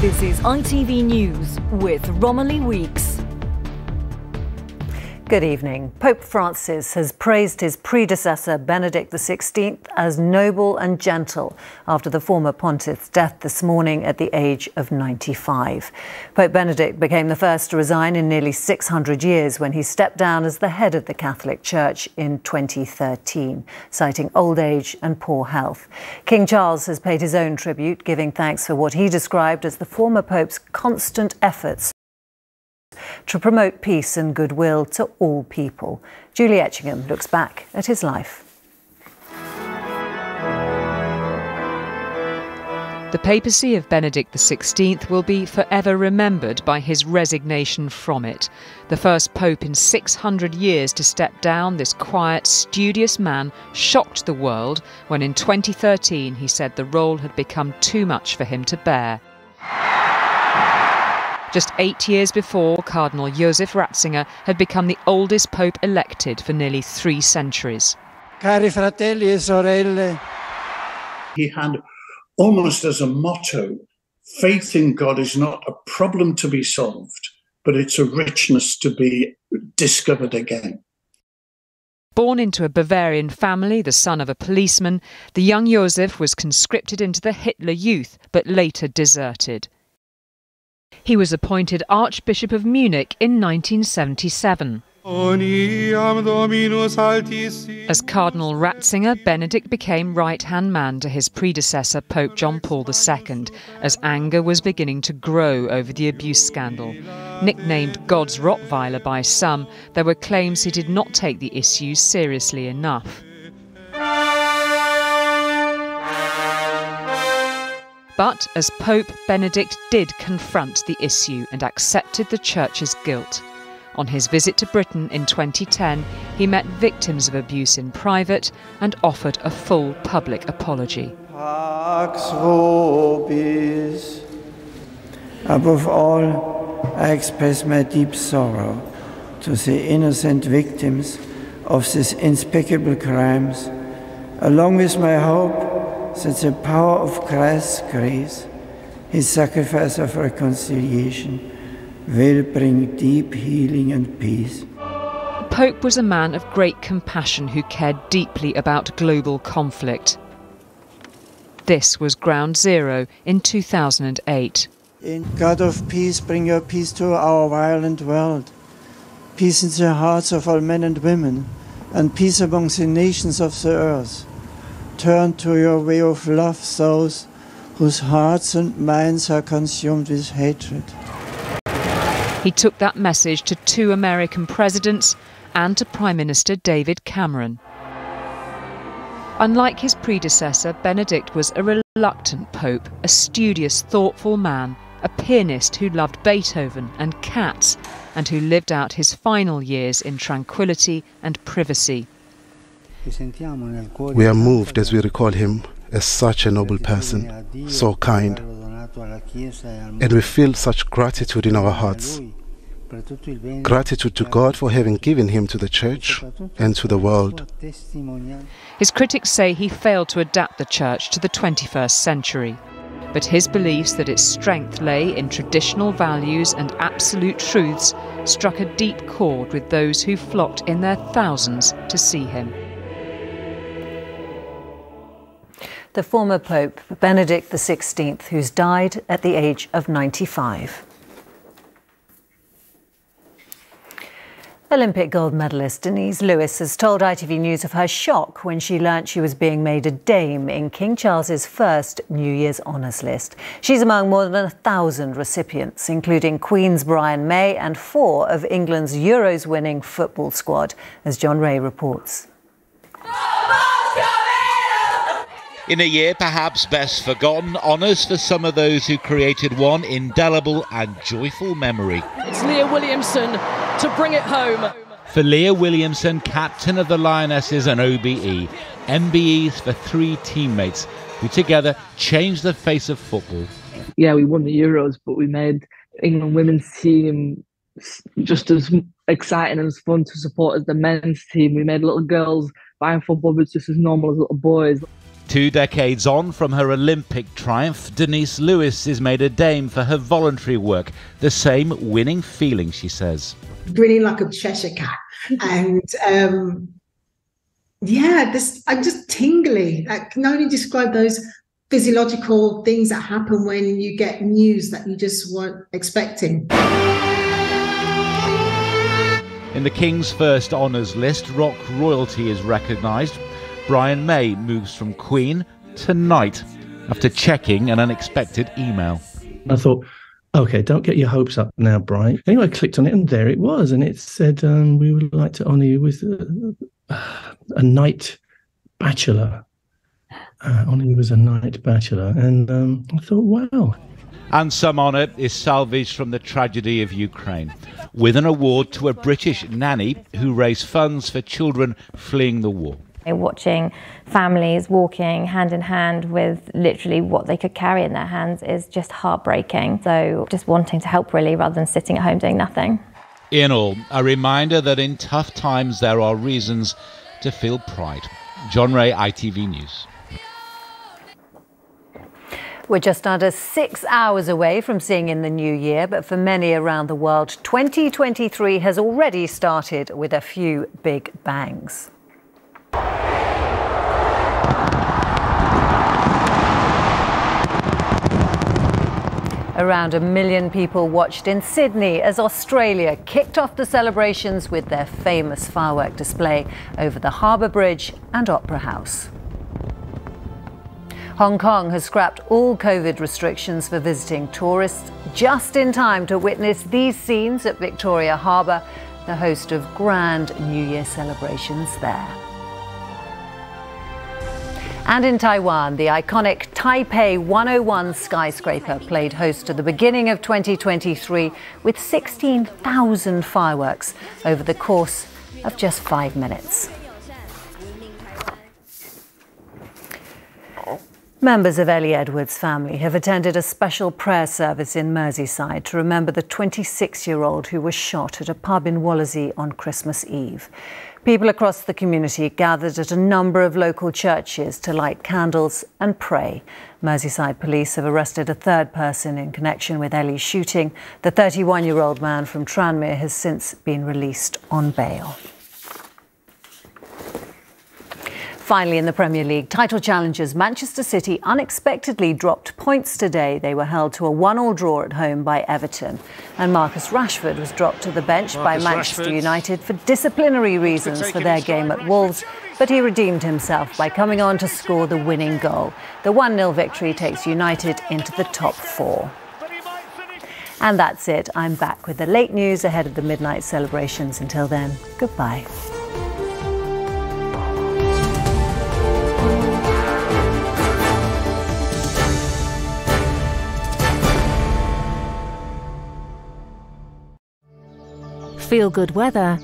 This is ITV News with Romilly Weeks. Good evening. Pope Francis has praised his predecessor Benedict XVI as noble and gentle after the former pontiff's death this morning at the age of 95. Pope Benedict became the first to resign in nearly 600 years when he stepped down as the head of the Catholic Church in 2013, citing old age and poor health. King Charles has paid his own tribute, giving thanks for what he described as the former Pope's constant efforts to promote peace and goodwill to all people. Julie Etchingham looks back at his life. The papacy of Benedict XVI will be forever remembered by his resignation from it. The first pope in 600 years to step down, this quiet, studious man shocked the world when in 2013 he said the role had become too much for him to bear. Just 8 years before, Cardinal Joseph Ratzinger had become the oldest pope elected for nearly 3 centuries. Cari fratelli e sorelle. He had almost as a motto, faith in God is not a problem to be solved, but it's a richness to be discovered again. Born into a Bavarian family, the son of a policeman, the young Joseph was conscripted into the Hitler Youth, but later deserted. He was appointed Archbishop of Munich in 1977. As Cardinal Ratzinger, Benedict became right-hand man to his predecessor, Pope John Paul II, as anger was beginning to grow over the abuse scandal. Nicknamed God's Rottweiler by some, there were claims he did not take the issues seriously enough. But as Pope, Benedict did confront the issue and accepted the Church's guilt. On his visit to Britain in 2010, he met victims of abuse in private and offered a full public apology. Pax vobis. Above all, I express my deep sorrow to the innocent victims of these unspeakable crimes, along with my hope that the power of Christ's grace, his sacrifice of reconciliation, will bring deep healing and peace. The Pope was a man of great compassion who cared deeply about global conflict. This was ground zero in 2008. God of peace, bring your peace to our violent world. Peace in the hearts of all men and women, and peace among the nations of the earth. Turn to your way of love those whose hearts and minds are consumed with hatred. He took that message to 2 American presidents and to Prime Minister David Cameron. Unlike his predecessor, Benedict was a reluctant pope, a studious, thoughtful man, a pianist who loved Beethoven and cats, and who lived out his final years in tranquility and privacy. We are moved as we recall him as such a noble person, so kind, and we feel such gratitude in our hearts. Gratitude to God for having given him to the Church and to the world. His critics say he failed to adapt the Church to the 21st century. But his beliefs that its strength lay in traditional values and absolute truths struck a deep chord with those who flocked in their thousands to see him. The former Pope, Benedict XVI, who's died at the age of 95. Olympic gold medalist Denise Lewis has told ITV News of her shock when she learnt she was being made a dame in King Charles's first New Year's Honours List. She's among more than 1,000 recipients, including Queen's Brian May and 4 of England's Euros-winning football squad, as John Ray reports. In a year perhaps best forgotten, honours for some of those who created one indelible and joyful memory. It's Leah Williamson to bring it home. For Leah Williamson, captain of the Lionesses and OBE, MBEs for 3 teammates who together changed the face of football. Yeah, we won the Euros, but we made England women's team just as exciting and as fun to support as the men's team. We made little girls buying football boots just as normal as little boys. 2 decades on from her Olympic triumph, Denise Lewis is made a dame for her voluntary work. The same winning feeling, she says. Grinning like a Cheshire cat. And I'm just tingly. I can only describe those physiological things that happen when you get news that you just weren't expecting. In the King's first honours list, rock royalty is recognised. Brian May moves from Queen to Knight after checking an unexpected email. I thought, OK, don't get your hopes up now, Brian. Anyway, I clicked on it and there it was. And it said, we would like to honour you with a Knight Bachelor. Honour you as a Knight Bachelor. And I thought, wow. And some honour is salvaged from the tragedy of Ukraine, with an award to a British nanny who raised funds for children fleeing the war. Watching families walking hand in hand with literally what they could carry in their hands is just heartbreaking. So just wanting to help really, rather than sitting at home doing nothing. In all, a reminder that in tough times there are reasons to feel pride. John Ray, ITV News. We're just under 6 hours away from seeing in the new year, but for many around the world, 2023 has already started with a few big bangs. Around 1 million people watched in Sydney as Australia kicked off the celebrations with their famous firework display over the Harbour Bridge and Opera House. Hong Kong has scrapped all COVID restrictions for visiting tourists just in time to witness these scenes at Victoria Harbour, the host of grand New Year celebrations there. And in Taiwan, the iconic Taipei 101 skyscraper played host to the beginning of 2023 with 16,000 fireworks over the course of just 5 minutes. Members of Ellie Edwards' family have attended a special prayer service in Merseyside to remember the 26-year-old who was shot at a pub in Wallasey on Christmas Eve. People across the community gathered at a number of local churches to light candles and pray. Merseyside police have arrested a third person in connection with Ellie's shooting. The 31-year-old man from Tranmere has since been released on bail. Finally, in the Premier League, title challengers Manchester City unexpectedly dropped points today. They were held to a 1-1 draw at home by Everton. And Marcus Rashford was dropped to the bench by Manchester United for disciplinary reasons for their game at Wolves. But he redeemed himself by coming on to score the winning goal. The 1-0 victory takes United into the top 4. And that's it. I'm back with the late news ahead of the midnight celebrations. Until then, goodbye. Feel good weather